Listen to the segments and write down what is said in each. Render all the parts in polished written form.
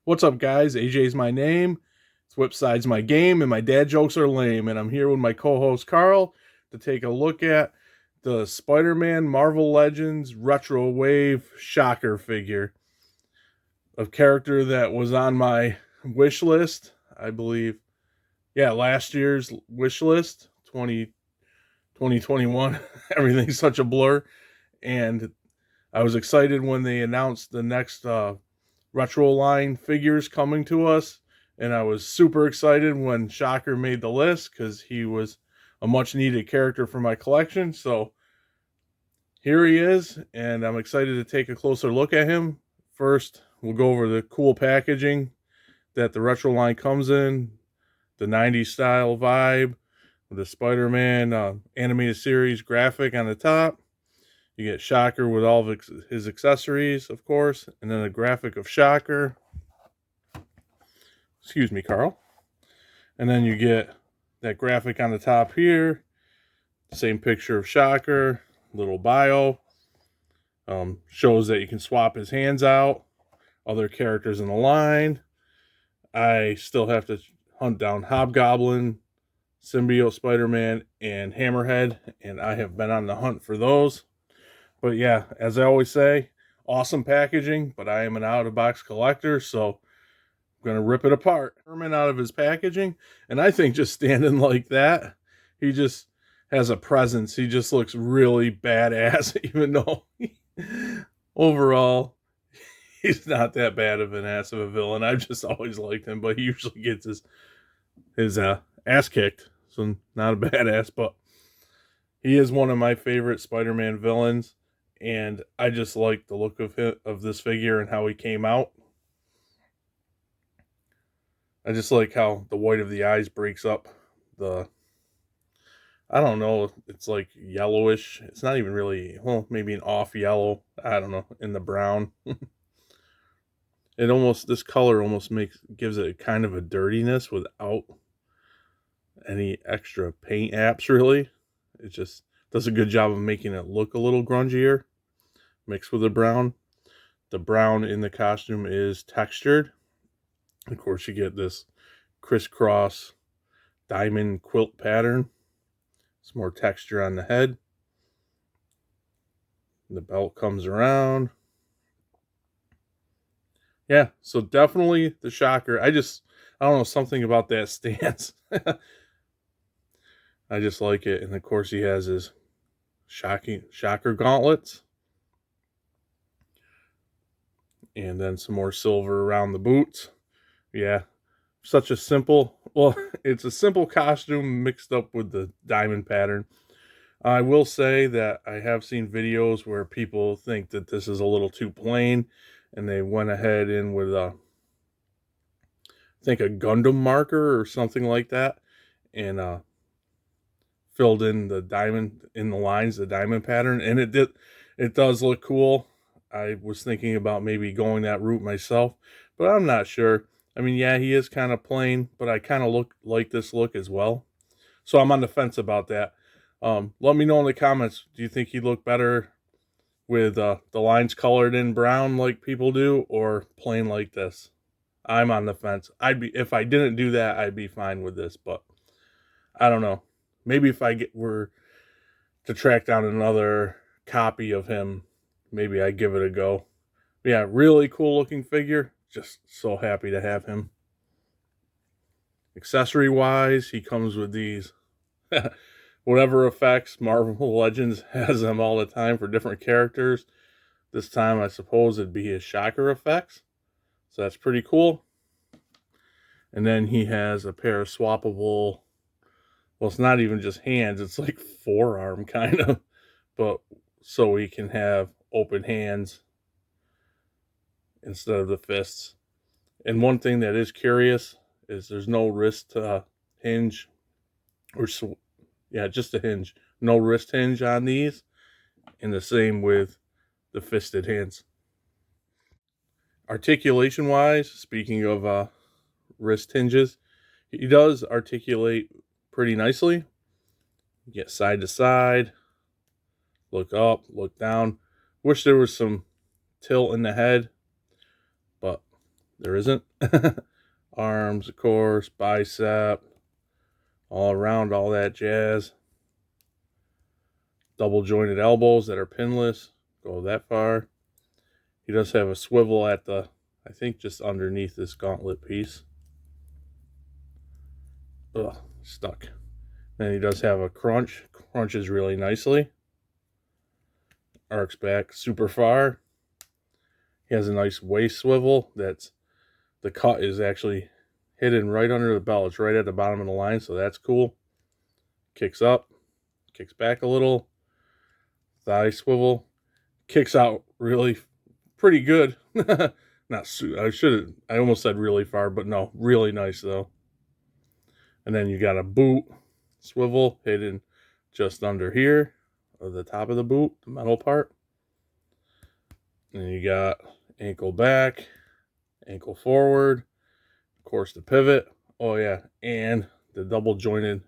What's up, guys? AJ's my name. Swipside's my game, and my dad jokes are lame. And I'm here with my co-host Carl to take a look at the Spider-Man Marvel Legends Retro Wave Shocker figure, a character that was on my wish list, I believe. Yeah, last year's wish list, 2021. Everything's such a blur. And I was excited when they announced the next retro line figures coming to us, and I was super excited when Shocker made the list because he was a much needed character for my collection. So here he is, and I'm excited to take a closer look at him. First, we'll go over the cool packaging that the retro line comes in, the 90s style vibe, with the Spider-Man animated series graphic on the top. You get Shocker with all of his accessories, of course, and then a graphic of Shocker. Excuse me, Carl. And then you get that graphic on the top here. Same picture of Shocker, little bio. Shows that you can swap his hands out. Other characters in the line. I still have to hunt down Hobgoblin, Symbiote Spider-Man, and Hammerhead, and I have been on the hunt for those. But yeah, as I always say, awesome packaging, but I am an out-of-box collector, so I'm going to rip it apart. Herman out of his packaging, and I think just standing like that, he just has a presence. He just looks really badass, even though overall, he's not that bad of an ass of a villain. I've just always liked him, but he usually gets his ass kicked, so not a badass, but he is one of my favorite Spider-Man villains. And I just like the look of this figure and how he came out. I just like how the white of the eyes breaks up the, I don't know, it's like yellowish. It's not even really, well, maybe an off yellow, I don't know, in the brown. This color almost gives it kind of a dirtiness without any extra paint apps, really. It just does a good job of making it look a little grungier, mixed with the brown. The brown in the costume is textured. Of course, you get this crisscross diamond quilt pattern. Some more texture on the head. The belt comes around. Yeah, so definitely the Shocker. I don't know, something about that stance. I just like it. And of course, he has his Shocker gauntlets. And then some more silver around the boots. Yeah, such a simple, well, it's a simple costume mixed up with the diamond pattern. I will say that I have seen videos where people think that this is a little too plain, and they went ahead in with I think a Gundam marker or something like that, and filled in the diamond in the lines, the diamond pattern, and it does look cool. I was thinking about maybe going that route myself, but I'm not sure. I mean, yeah, he is kind of plain, but I kind of like this look as well. So I'm on the fence about that. Let me know in the comments. Do you think he'd look better with the lines colored in brown like people do, or plain like this? I'm on the fence. If I didn't do that, I'd be fine with this, but I don't know. Maybe if were to track down another copy of him, maybe I'd give it a go. But yeah, really cool looking figure. Just so happy to have him. Accessory wise, he comes with these whatever effects. Marvel Legends has them all the time for different characters. This time I suppose it'd be his Shocker effects, so that's pretty cool. And then he has a pair of swappable, well, it's not even just hands, it's like forearm kind of, but so he can have open hands instead of the fists. And one thing that is curious is there's no wrist hinge, or yeah, just a hinge. No wrist hinge on these, and the same with the fisted hands. Articulation wise, speaking of wrist hinges, he does articulate pretty nicely. You get side to side, look up, look down. Wish there was some tilt in the head, but there isn't. Arms, of course, bicep, all around, all that jazz. Double jointed elbows that are pinless, go that far. He does have a swivel at the, I think, just underneath this gauntlet piece. Ugh, stuck. And he does have a crunch. Crunches really nicely. Arcs back super far. He has a nice waist swivel. That's, the cut is actually hidden right under the belt. It's right at the bottom of the line, so that's cool. Kicks up, kicks back a little. Thigh swivel. Kicks out really pretty good. I almost said really far, but no, really nice though. And then you got a boot swivel hidden just under here, or the top of the boot, the metal part. And you got ankle back, ankle forward, of course the pivot. Oh yeah, and the double jointed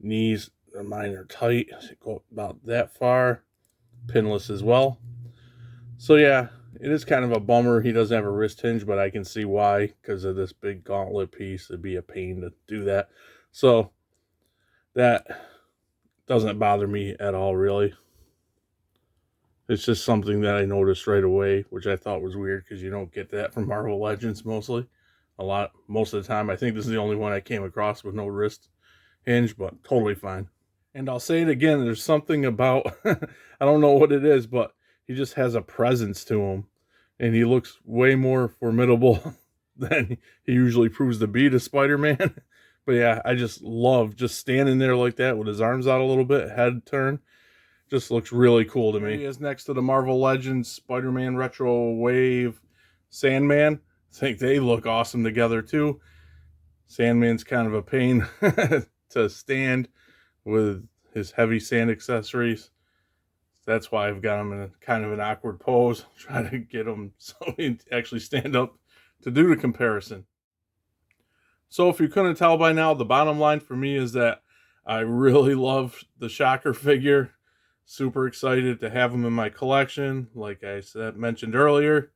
knees. Mine are tight, go about that far. Pinless as well. So yeah, it is kind of a bummer he doesn't have a wrist hinge, but I can see why, because of this big gauntlet piece. It'd be a pain to do that. So that doesn't bother me at all, really. It's just something that I noticed right away, which I thought was weird because you don't get that from Marvel Legends mostly. Most of the time. I think this is the only one I came across with no wrist hinge, but totally fine. And I'll say it again, there's something about, I don't know what it is, but he just has a presence to him. And he looks way more formidable than he usually proves to be to Spider-Man. But yeah, I just love just standing there like that with his arms out a little bit, head turn. Just looks really cool to me. He is next to the Marvel Legends Spider-Man Retro Wave Sandman. I think they look awesome together too. Sandman's kind of a pain to stand with his heavy sand accessories. That's why I've got him in a kind of an awkward pose, trying to get him so he actually stand up to do the comparison. So if you couldn't tell by now, the bottom line for me is that I really love the Shocker figure. Super excited to have him in my collection. Like I mentioned earlier,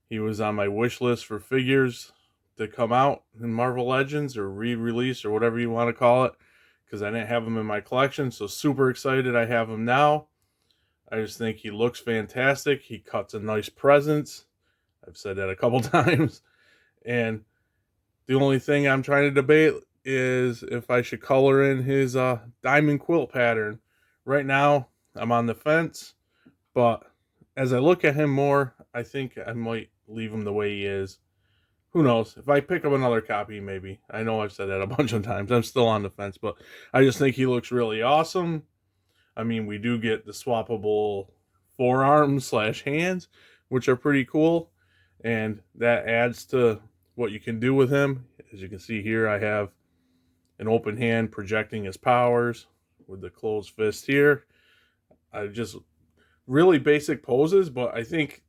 he was on my wish list for figures to come out in Marvel Legends or re-release or whatever you want to call it, because I didn't have him in my collection. So super excited I have him now. I just think he looks fantastic. He cuts a nice presence. I've said that a couple times. And the only thing I'm trying to debate is if I should color in his diamond quilt pattern. Right now, I'm on the fence. But as I look at him more, I think I might leave him the way he is. Who knows? If I pick up another copy, maybe. I know I've said that a bunch of times. I'm still on the fence, but I just think he looks really awesome. I mean, we do get the swappable forearms / hands, which are pretty cool. And that adds to what you can do with him. As you can see here, I have an open hand projecting his powers with the closed fist here. I just really basic poses, but I think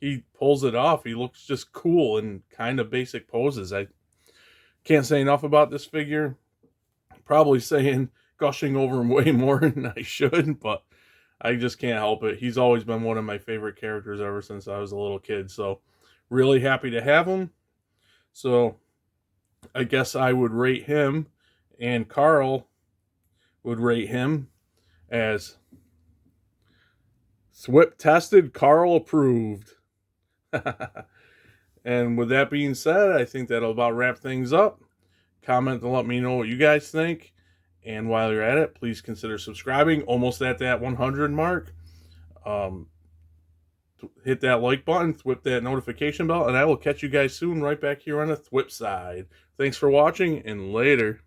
he pulls it off. He looks just cool in kind of basic poses. I can't say enough about this figure. Probably gushing over him way more than I should, but I just can't help it. He's always been one of my favorite characters ever since I was a little kid. So really happy to have him. So I guess I would rate him, and Carl would rate him as SWIP tested, Carl approved. And with that being said, I think that'll about wrap things up. Comment to let me know what you guys think. And while you're at it, please consider subscribing. Almost at that 100 mark. Hit that like button, whip that notification bell, and I will catch you guys soon right back here on the Thwip side. Thanks for watching, and later.